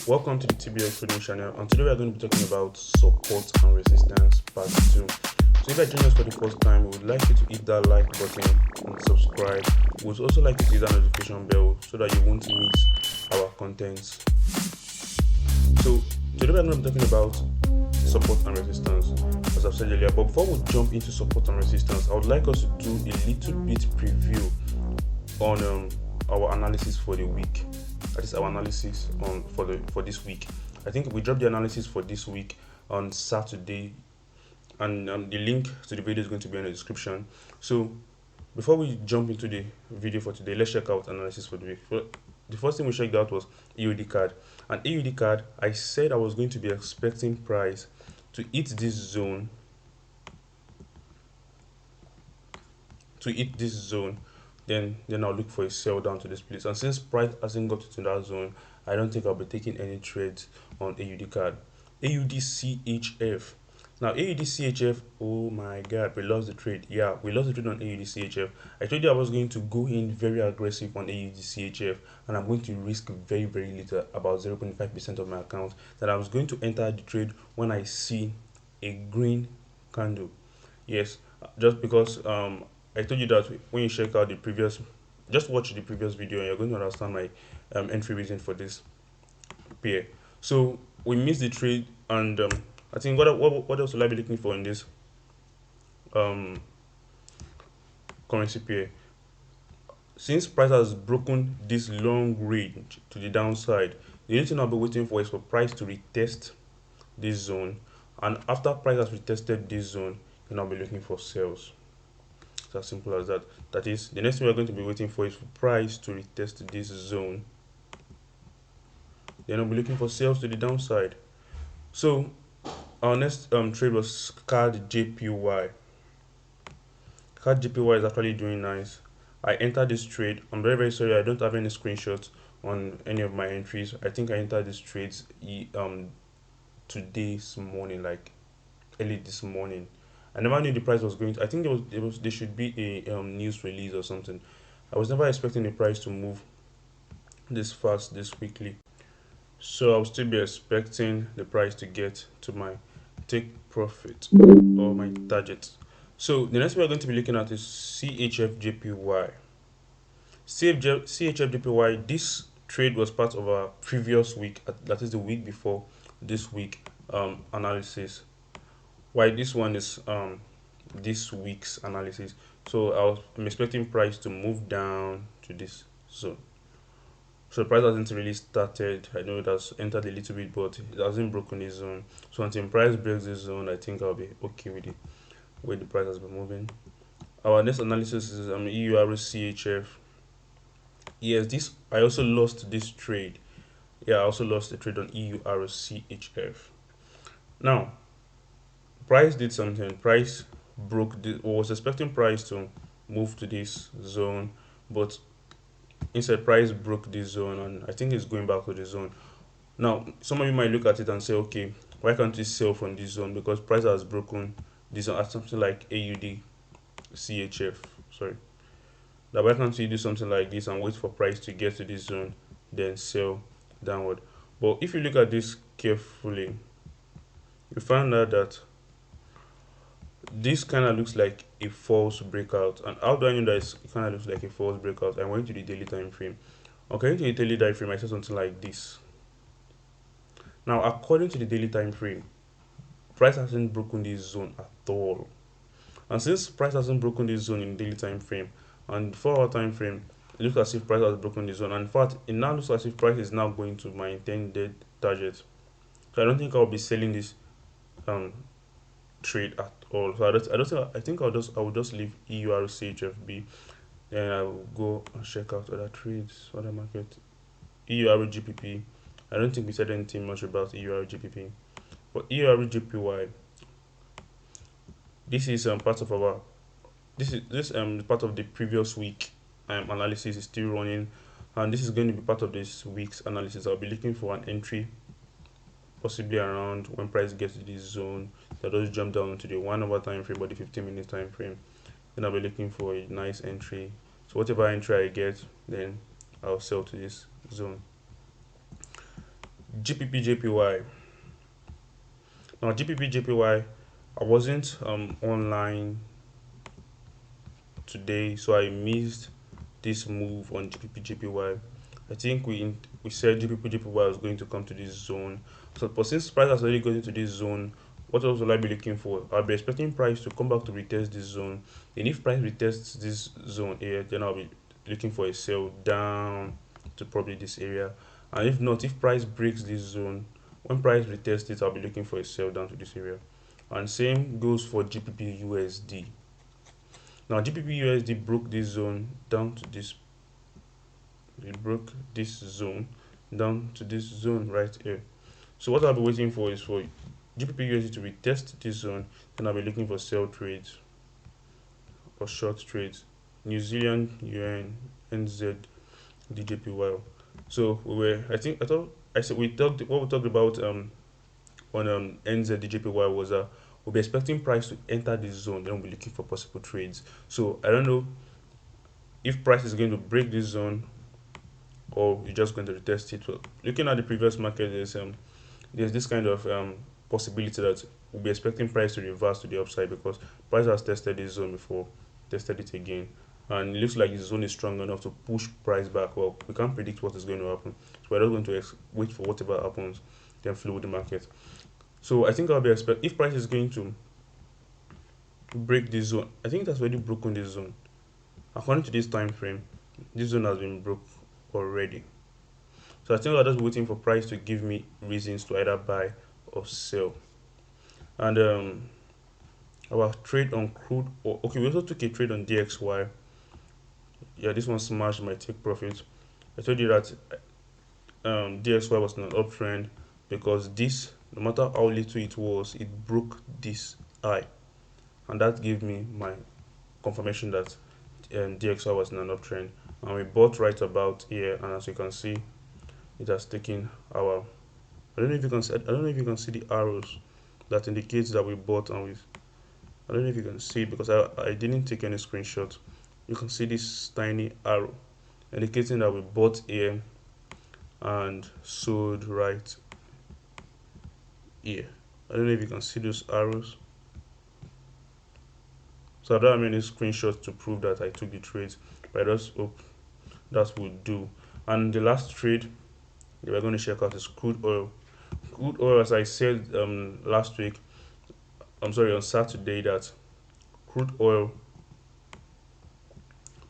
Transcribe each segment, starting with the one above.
Welcome to the TBL Trading Channel, and today we are going to be talking about support and resistance part 2. So if you are joining us for the first time, we would like you to hit that like button and subscribe. We would also like you to hit that notification bell so that you won't miss our contents. So today we are going to be talking about support and resistance, as I've said earlier. But before we jump into support and resistance, I would like us to do a little bit preview on our analysis for the week. That is our analysis for this week. I think we dropped the analysis for this week on Saturday, and the link to the video is going to be in the description. So before we jump into the video for today, let's check out analysis for the week. The first thing we checked out was AUD card. And AUD card, I said I was going to be expecting price to hit this zone, then I'll look for a sell down to this place. And since price hasn't got to that zone, I don't think I'll be taking any trades on AUD card. AUD CHF. Now AUD CHF, oh my god, we lost the trade. Yeah, we lost the trade on AUD CHF. I told you I was going to go in very aggressive on AUD CHF, and I'm going to risk very little, about 0.5% of my account, that I was going to enter the trade when I see a green candle. Yes, just because I told you that when you check out the previous, just watch the previous video and you're going to understand my entry reason for this pair. So we missed the trade, and I think what else will I be looking for in this um, currency pair? Since price has broken this long range to the downside, the only thing I'll be waiting for is for price to retest this zone, and after price has retested this zone, then I'll be looking for sales. It's as simple as that. That is, the next thing we're going to be waiting for is for price to retest this zone. Then I'll be looking for sales to the downside. So our next trade was card JPY. Card JPY is actually doing nice. I entered this trade. I'm very sorry, I don't have any screenshots on any of my entries. I think I entered this trades today's morning, like early this morning. I never knew the price was going to, I think there should be a news release or something. I was never expecting the price to move this fast this quickly. So I'll still be expecting the price to get to my take profit or my target. So the next we're going to be looking at is CHFJPY. CHFJPY, this trade was part of our previous week, that is the week before this week analysis. Why this one is this week's analysis. So I'm expecting price to move down to this zone. So the price hasn't really started. I know it has entered a little bit, but it hasn't broken this zone. So until price breaks this zone, I think I'll be okay with the way the price has been moving. Our next analysis is EURCHF. Yes, this I also lost this trade. Yeah, I also lost the trade on EURCHF. Now, price did something. Price broke the, was expecting price to move to this zone, but instead price broke this zone, and I think it's going back to the zone. Now some of you might look at it and say, okay, why can't we sell from this zone? Because price has broken this zone at something like AUD CHF. Sorry. Now why can't we do something like this and wait for price to get to this zone, then sell downward? But if you look at this carefully, you find out that this kind of looks like a false breakout. And how do I know that it kind of looks like a false breakout? I went to the daily time frame. According to the daily time frame, I saw something like this. Now according to the daily time frame, price hasn't broken this zone at all. And since price hasn't broken this zone in daily time frame and 4 hour time frame, it looks as if price has broken the zone. And in fact, it now looks as if price is now going to my intended target. So I don't think I'll be selling this um trade at all. So I think I will just leave EURCHFB. Then I will go and check out other trades, other market. EURGPP. I don't think we said anything much about EURGPP. But EURGPY, this is part of our this part of the previous week analysis is still running, and this is going to be part of this week's analysis. I'll be looking for an entry possibly around when price gets to this zone. So I'll just jump down to the 1 hour time frame or the 15-minute time frame. Then I'll be looking for a nice entry. So whatever entry I get, then I'll sell to this zone. GPP Now GPP I wasn't online today, so I missed this move on GPP. I think we said GPP was going to come to this zone. So, but since price has already got into this zone, what else will I be looking for? I'll be expecting price to come back to retest this zone. And if price retests this zone here, then I'll be looking for a sell down to probably this area. And if not, if price breaks this zone, when price retests it, I'll be looking for a sell down to this area. And same goes for GBP/USD. Now GBP/USD broke this zone down to this. It broke this zone down to this zone right here. So what I'll be waiting for is for GBP/USD to retest this zone. Then I'll be looking for sell trades or short trades. New Zealand yuan, NZ, DJPY. So I said we talked what we talked about on NZ DJPY was we'll be expecting price to enter this zone, then we'll be looking for possible trades. So I don't know if price is going to break this zone or you're just going to retest it. Well, looking at the previous market, there's this kind of possibility that we'll be expecting price to reverse to the upside because price has tested this zone before, tested it again, and it looks like the zone is strong enough to push price back. Well, we can't predict what is going to happen, so we're just going to wait for whatever happens, then flow with the market. So I think I'll be if price is going to break this zone. I think that's already broken this zone. According to this time frame, this zone has been broke already. So I think I'll just be waiting for price to give me reasons to either buy or sell. And our trade on crude oil. Okay, we also took a trade on DXY. Yeah, this one smashed my take profit. I told you that DXY was in an uptrend because this, no matter how little it was, it broke this high, and that gave me my confirmation that DXY was in an uptrend. And we bought right about here, and as you can see, it has taken our. I don't know if you can. I don't know if you can see the arrows that indicates that we bought, and we. I don't know if you can see it because I didn't take any screenshot. You can see this tiny arrow indicating that we bought here and sold right here. I don't know if you can see those arrows. So I don't have any screenshots to prove that I took the trades, but I just hope that will do. And the last trade we're going to check out is crude oil. Crude oil, as I said last week, I'm sorry, on Saturday, that crude oil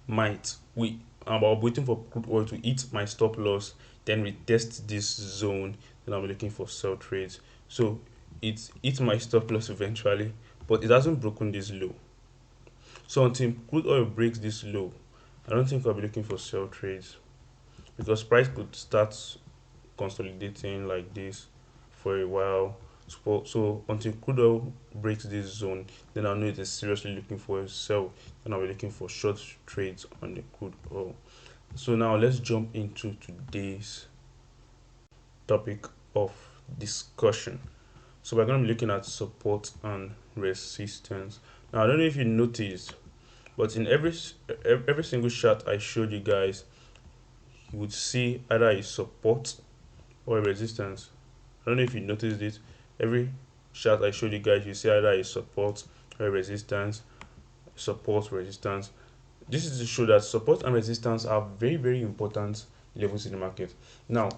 I'm waiting for crude oil to hit my stop loss, then retest this zone, then I'm looking for sell trades. So it hit my stop loss eventually, but it hasn't broken this low. So until crude oil breaks this low, I don't think I'll be looking for sell trades because price could start consolidating like this for a while. So until crude oil breaks this zone, then I know it is seriously looking for a sell, and I'll be looking for short trades on the crude oil. So now let's jump into today's topic of discussion. So we're going to be looking at support and resistance. Now I don't know if you noticed, but in every single chart I showed you guys, you would see either a support or a resistance. I don't know if you noticed it. Every chart I showed you guys, you see either a support or a resistance. Support, resistance. This is to show that support and resistance are very, very important levels in the market. Now,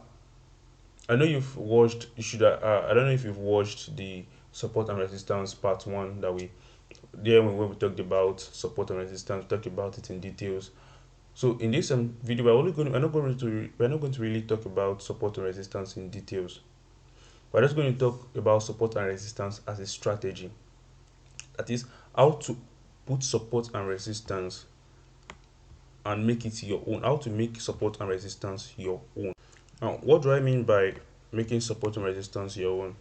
I know you've watched. I don't know if you've watched the support and resistance part one that when we talked about support and resistance, we talked about it in details. So in this video, we're not going to really talk about support and resistance in details. We're just going to talk about support and resistance as a strategy. That is how to put support and resistance and make it your own. How to make support and resistance your own. Now, what do I mean by making support and resistance your own?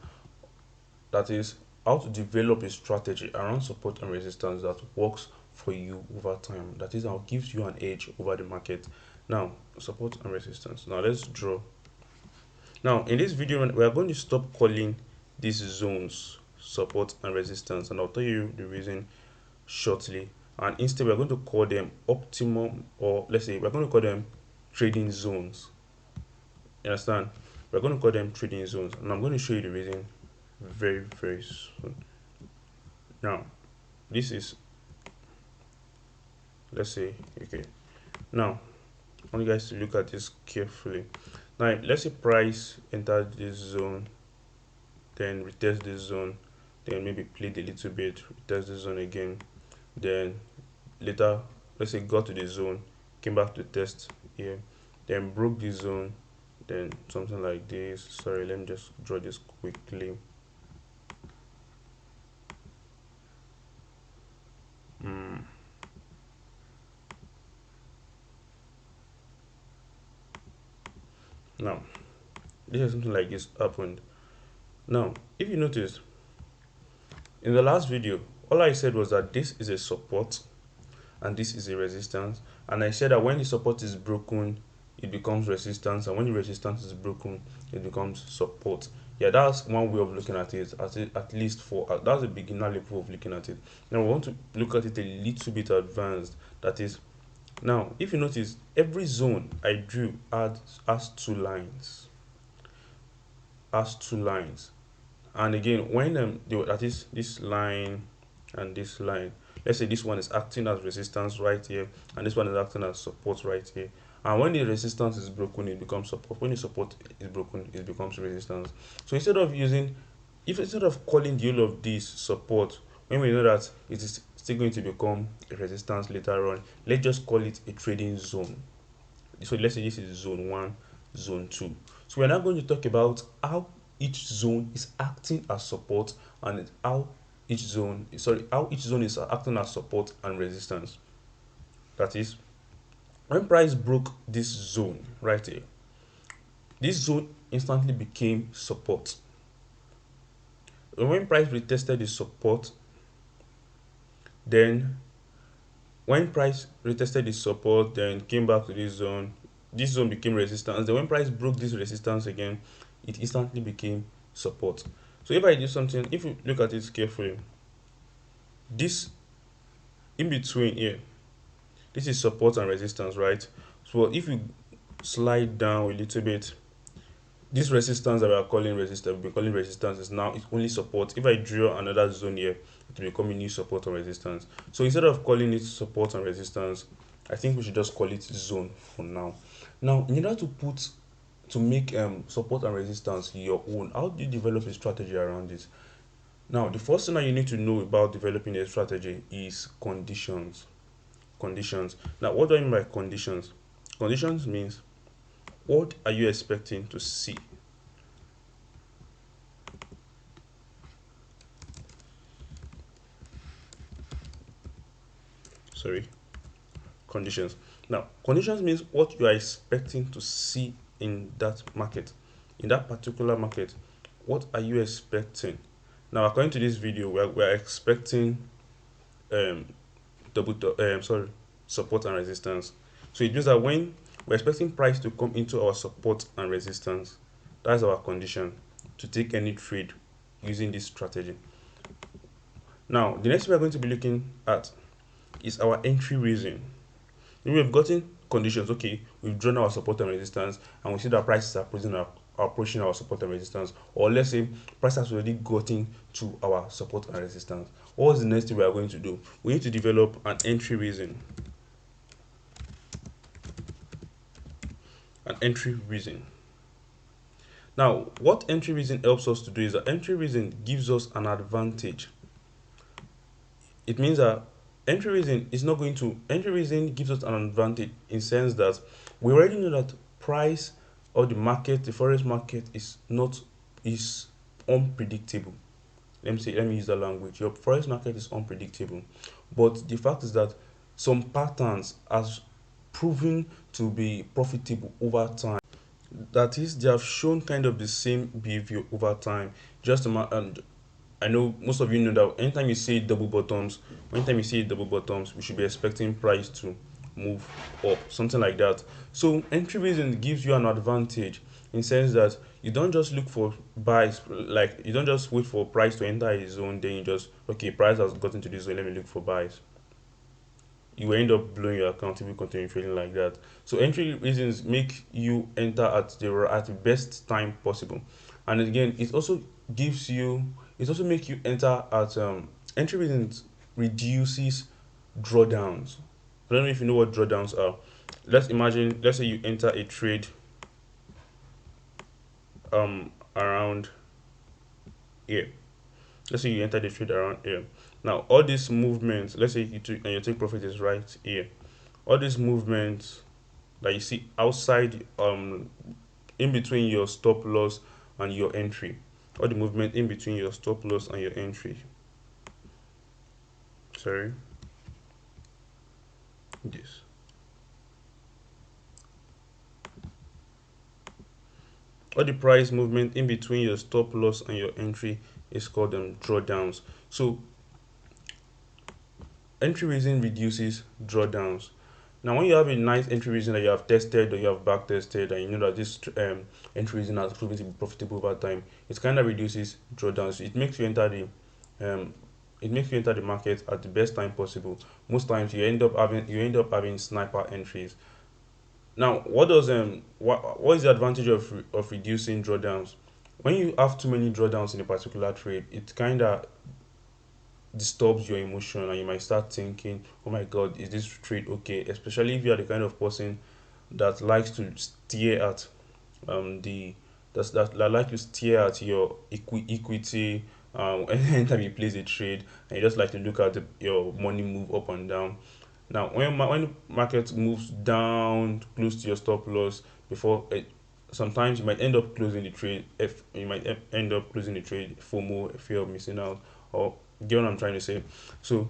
That is how to develop a strategy around support and resistance that works for you over time. That is how it gives you an edge over the market. Now, support and resistance. Now let's draw. Now in this video, we are going to stop calling these zones support and resistance, and I'll tell you the reason shortly. And instead, we're going to call them optimum, or let's say we're going to call them trading zones. You understand? we're going to call them trading zones, and I'm going to show you the reason very soon. Now, this is, let's say, okay. Now, I want you guys to look at this carefully. Now, let's say price entered this zone, then retest this zone, then maybe played a little bit, retest this zone again, then later, let's say, got to the zone, came back to test here, then broke the zone, then something like this. Sorry, let me just draw this quickly. Now, this is something like this happened. Now, if you notice, in the last video, all I said was that this is a support and this is a resistance, and I said that when the support is broken, it becomes resistance, and when the resistance is broken, it becomes support. Yeah, that's one way of looking at it, at least for that's a beginner level of looking at it. Now we want to look at it a little bit advanced. That is, now if you notice, every zone I drew has two lines, and again, when that is this line and this line, let's say this one is acting as resistance right here, and this one is acting as support right here, and when the resistance is broken, it becomes support. When the support is broken, it becomes resistance. So instead of calling the whole of this support, when we know that it is still going to become a resistance later on, let's just call it a trading zone. So let's say this is zone 1, zone 2. So we're now going to talk about how each zone is acting as support, and how each zone is acting as support and resistance. That is, when price broke this zone right here, this zone instantly became support. And when price retested the support, then when price retested the support, then came back to this zone became resistance. Then when price broke this resistance again, it instantly became support. So if I do something, if you look at it carefully, this in between here, this is support and resistance, right? So if you slide down a little bit, this resistance that we are calling resistance is now it's only support. If I draw another zone here, it will become a new support or resistance. So instead of calling it support and resistance, I think we should just call it zone for now. Now, in order to make support and resistance your own, how do you develop a strategy around it? Now, the first thing that you need to know about developing a strategy is conditions. Now, what do I mean by conditions? Conditions means, what are you expecting to see? Sorry, conditions. Now, conditions means what you are expecting to see in that market, in that particular market. What are you expecting? Now, according to this video, we're expecting um support and resistance. So it means that when we're expecting price to come into our support and resistance, that's our condition to take any trade using this strategy. Now, the next thing we're going to be looking at is our entry reason. We've gotten conditions. Okay, we've drawn our support and resistance, and we see that prices are approaching our support and resistance, or let's say price has already gotten to our support and resistance. What's the next thing we are going to do? We need to develop an entry reason. Now, what entry reason helps us to do is that entry reason gives us an advantage. It means that entry reason gives us an advantage in sense that we already know that price or the forex market is unpredictable. Let me use that language. Your forex market is unpredictable, but the fact is that some patterns has proven to be profitable over time. That is, they have shown kind of the same behavior over time. And I know most of you know that anytime you see double bottoms, we should be expecting price to move up, something like that. So entry reason gives you an advantage in sense that you don't just look for buys, like you don't just wait for price to enter a zone, then you just, okay, price has gotten to this zone, let me look for buys. you will end up blowing your account if you continue trading like that. So entry reasons make you enter at the best time possible, and again, it also gives you it also make you enter at entry reasons reduces drawdowns. I don't know if you know what drawdowns are. Let's say you enter a trade around here. Let's say you enter the trade around here. Now all these movements, let's say and your take profit is right here. All these movements that you see outside in between your stop loss and your entry. All the movement in between your stop loss and your entry. Sorry. This. All the price movement in between your stop loss and your entry is called drawdowns. So entry reason reduces drawdowns. Now, when you have a nice entry reason that you have tested or you have back tested, and you know that this entry reason has proven to be profitable over time, it kind of reduces drawdowns. Um, it makes you enter the market at the best time possible. Most times you end up having sniper entries. Now, what is the advantage of reducing drawdowns? When you have too many drawdowns in a particular trade, it kind of disturbs your emotion, and you might start thinking, oh my god, is this trade okay? Especially if you are the kind of person that likes to stare at the that like to stare at your equity anytime you place a trade, and you just like to look at your money move up and down. Now when the market moves down close to your stop loss before sometimes you might end up closing the trade. If you might end up closing the trade, FOMO, fear of missing out, or get what I'm trying to say. So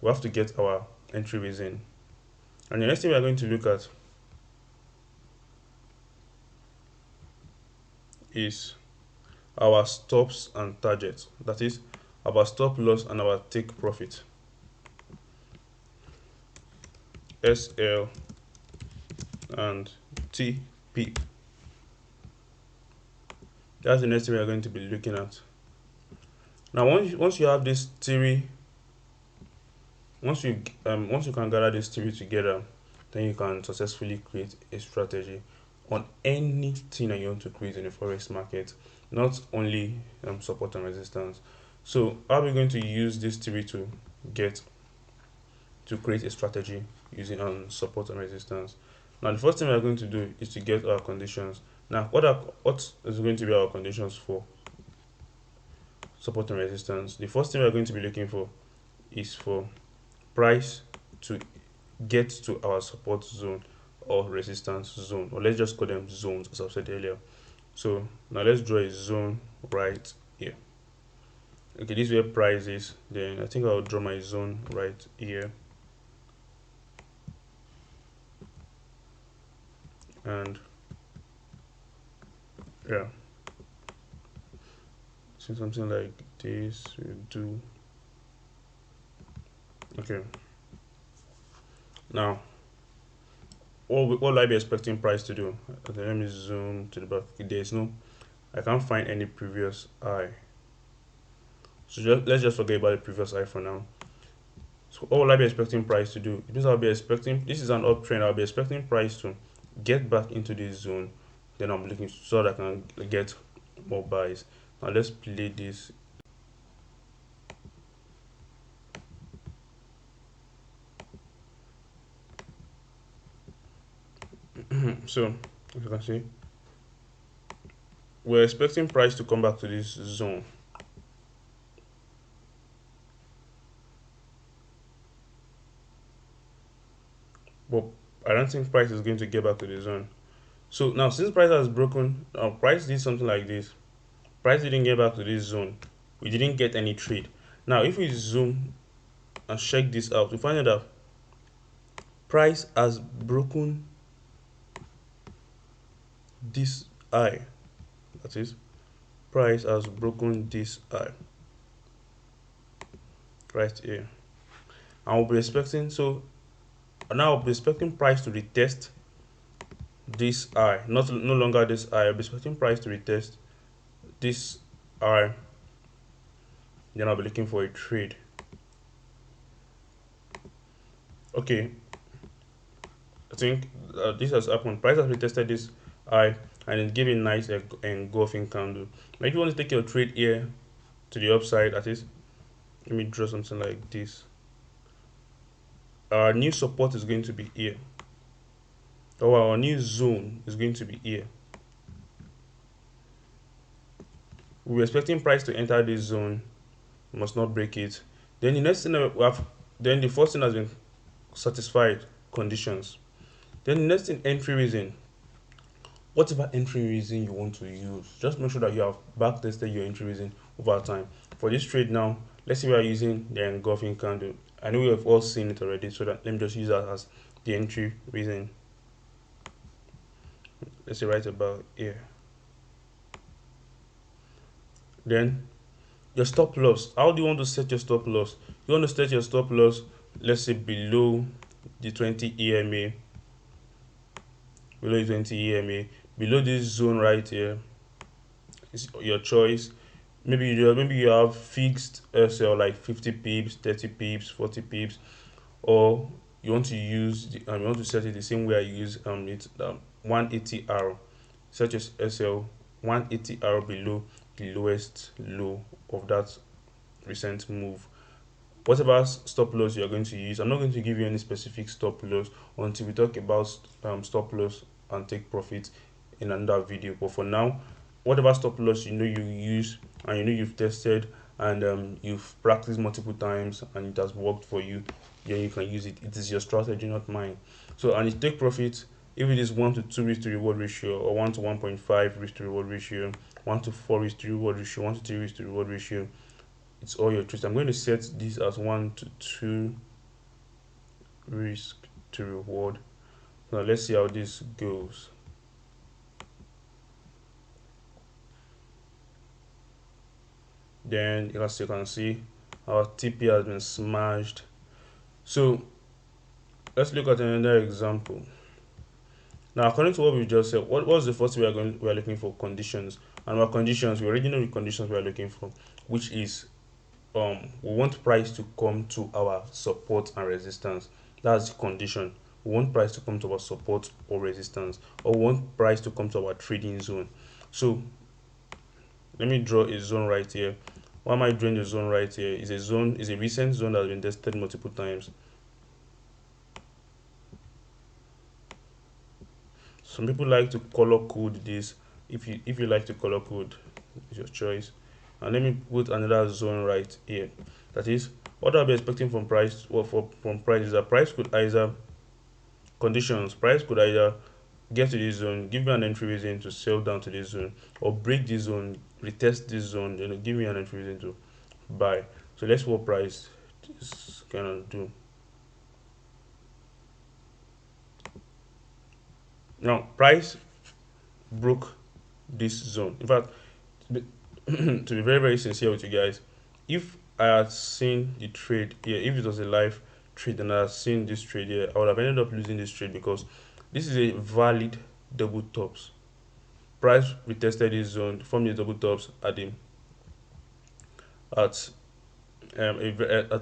we have to get our entry reason. And the next thing we are going to look at is our stops and targets. That is our stop loss and our take profit. SL and TP. That's the next thing we are going to be looking at. Now, once you have this theory, once you can gather this theory together, then you can successfully create a strategy on anything that you want to create in the forex market, not only support and resistance. So, how are we going to use this theory get to create a strategy using support and resistance? Now, the first thing we are going to do is to get our conditions. Now, what is going to be our conditions for support and resistance? The first thing we are going to be looking for is for price to get to our support zone or resistance zone, or let's just call them zones as I've said earlier. So now let's draw a zone right here. Okay, this is where price is. Then I think I'll draw my zone right here, and yeah, so something like this will do. Okay, now what will I be expecting price to do? Okay, let me zoom to the back. There's no, I can't find any previous high, so let's just forget about the previous high for now. So what will I be expecting price to do? It means I'll be expecting, this is an uptrend, I'll be expecting price to get back into this zone. Then I'm looking so that I can get more buys. Now let's play this. So as you can see, we're expecting price to come back to this zone. But I don't think price is going to get back to the zone. So now since price has broken, price did something like this. Price didn't get back to this zone. We didn't get any trade. Now if we zoom and check this out, we find out that price has broken this high. That is, price has broken this high right here. And we'll be expecting, so now I'll be expecting price to retest this high, no longer this high. I'll be expecting price to retest this high. Then I'll be looking for a trade. Okay, I think this has happened. Price has retested this high and it gave a nice engulfing candle. Now, if you want to take your trade here to the upside, at least let me draw something like this. Our new support is going to be here, or our new zone is going to be here. We're expecting price to enter this zone, must not break it. Then the next thing that we have, then the first thing has been satisfied, conditions. Then the next thing, entry reason. Whatever entry reason you want to use, just make sure that you have back tested your entry reason over time. For this trade now, let's say we are using the engulfing candle. I know we have all seen it already, so that let me just use that as the entry reason. Let's say right about here. Then your stop loss. How do you want to set your stop loss? You want to set your stop loss, let's say below the 20 EMA, below the 20 EMA, below this zone right here. It's your choice. Maybe you have fixed SL like 50 pips, 30 pips, 40 pips, or you want to use you want to set it the same way I use 180R. Set your SL 180R below the lowest low of that recent move. Whatever stop loss you're going to use, I'm not going to give you any specific stop loss until we talk about stop loss and take profit in another video. But for now, whatever stop loss you use and you've tested and you've practiced multiple times and it has worked for you, then you can use it. It is your strategy, not mine. So, and you take profit if it is 1 to 2 risk to reward ratio, or 1 to 1.5 risk to reward ratio, 1 to 4 risk to reward ratio, 1 to 3 risk to reward ratio. It's all your choice. I'm going to set this as 1 to 2 risk to reward. Now let's see how this goes. Then as you can see, our TP has been smashed. So let's look at another example. Now, according to what we just said, what was the first we are looking for? Conditions. And our conditions, we already know the conditions we are looking for, which is we want price to come to our support and resistance. That's the condition. We want price to come to our support or resistance, or we want price to come to our trading zone. So let me draw a zone right here. Why am I drawing the zone right here? Is a recent zone that has been tested multiple times. Some people like to color code this. If you like to color code, it's your choice. And let me put another zone right here. That is what I'll be expecting from price, or from price, is that price could either price could either get to this zone, give me an entry reason to sell down to this zone, or break this zone, retest this zone, give me an entry reason to buy. So let's see what price is gonna do. Now price broke this zone. In fact, to be very, very sincere with you guys, if I had seen the trade here, if it was a live trade and I had seen this trade here, I would have ended up losing this trade, because this is a valid double tops. Price retested this zone, formed the double tops at a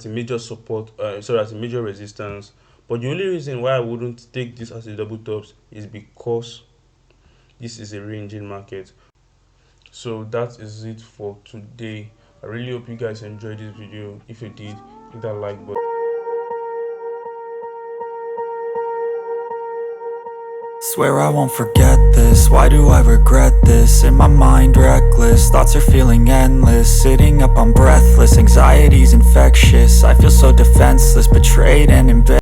major support, at a major resistance. But the only reason why I wouldn't take this as a double tops is because this is a ranging market. So that is it for today. I really hope you guys enjoyed this video. If you did, hit that like button. Swear I won't forget this, why do I regret this? In my mind reckless, thoughts are feeling endless. Sitting up, I'm breathless, anxiety's infectious. I feel so defenseless, betrayed and embarrassed.